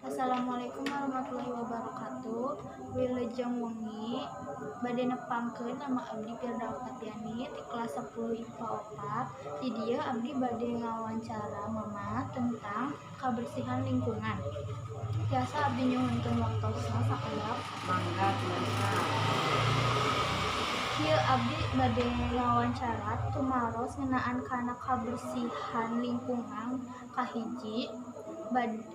Assalamualaikum warahmatullahi wabarakatuh. Wilujeng wengi bade nepangkeun nama abdi Firdaus Apiani di kelas 10 IPA 4. Di dieu abdi bade ngawawancara mama tentang kebersihan lingkungan. Biasa abdi nyuhunkeun waktosna sakedap. Mangga biasa. Ieu abdi bade ngawawancara tumaros ngeunaan kana kabersihan lingkungan kahiji.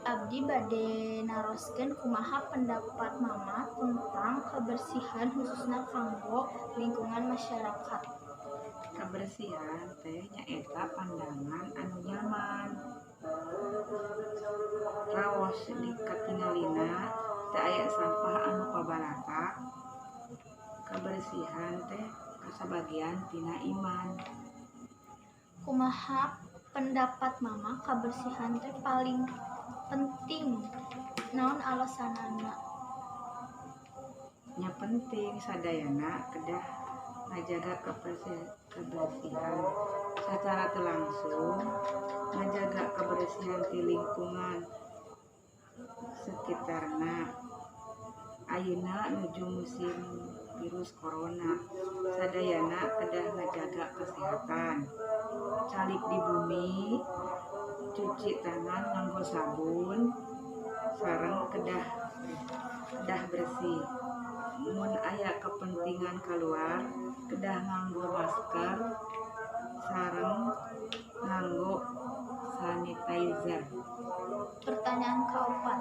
Abdi bade naroskeun kumaha pendapat mama tentang kebersihan khususna kanggo lingkungan masyarakat. Kebersihan teh nyaeta pandangan anu nyaman. Raos di katingalina teu aya sampah anu pabarata. Kebersihan teh kasabagian tina iman. Kumaha pendapat mama kebersihan teh paling penting? Naon alasanana? Nya penting sadayana kedah ngajaga kebersihan secara teu langsung, ngajaga kebersihan di lingkungan sekitarna. Ayeuna nuju musim virus corona, sadayana kedah ngajaga kesehatan, calik di bumi, cuci tangan nganggo sabun, sareng kedah bersih. Mun aya kepentingan keluar, kedah nganggo masker, sareng nganggo sanitizer. Pertanyaan kaopat,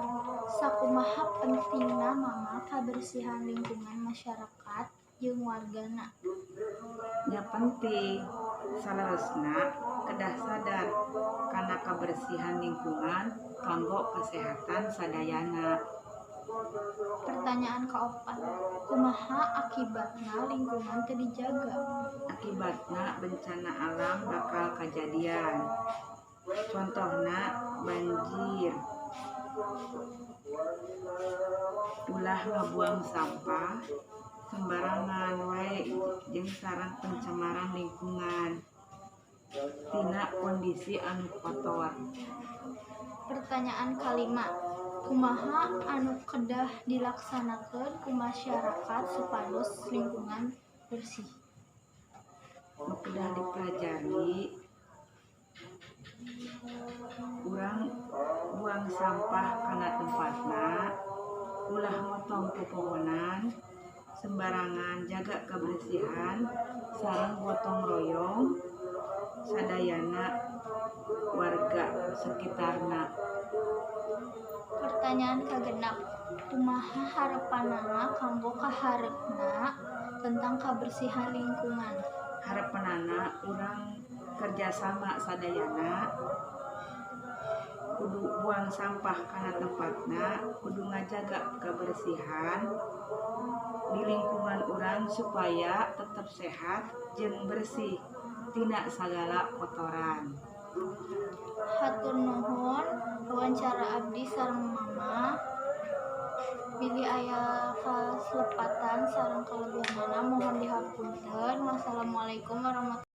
sakumaha pentingna mama kebersihan lingkungan masyarakat jeung wargana? Nya penting, saleresna kedah sadar kana kebersihan lingkungan kanggo kesehatan sadayana. Pertanyaan kaopat, kumaha akibatna lingkungan teu dijaga? Akibatna bencana alam bakal kajadian. Contohna banjir, ulah ngabuang sampah sembarangan wae jeung sareng pencemaran lingkungan tina kondisi anu kotor. Pertanyaan kalima, kumaha anu kedah dilaksanakeun ku masyarakat supados lingkungan bersih? Nu kedah dipelajari, urang buang sampah kana tempatna, ulah motong pepohonan sembarangan, jaga kebersihan sareng gotong royong sadayana warga sekitarna. Pertanyaan kagenap, kumaha harepanana kanggo kahareupna tentang kebersihan lingkungan? Harepanana urang kerjasama sadayana, kudu buang sampah kana tempatna, kudu ngajaga kebersihan di lingkungan urang supaya tetap sehat jeung bersih tina sagala kotoran. Hatur nuhun wawancara abdi sareng mama. Bilih aya kaslepatan sareng kalebihanana mohon dihapunten. Wassalamualaikum warahmatullahi wabarakatuh.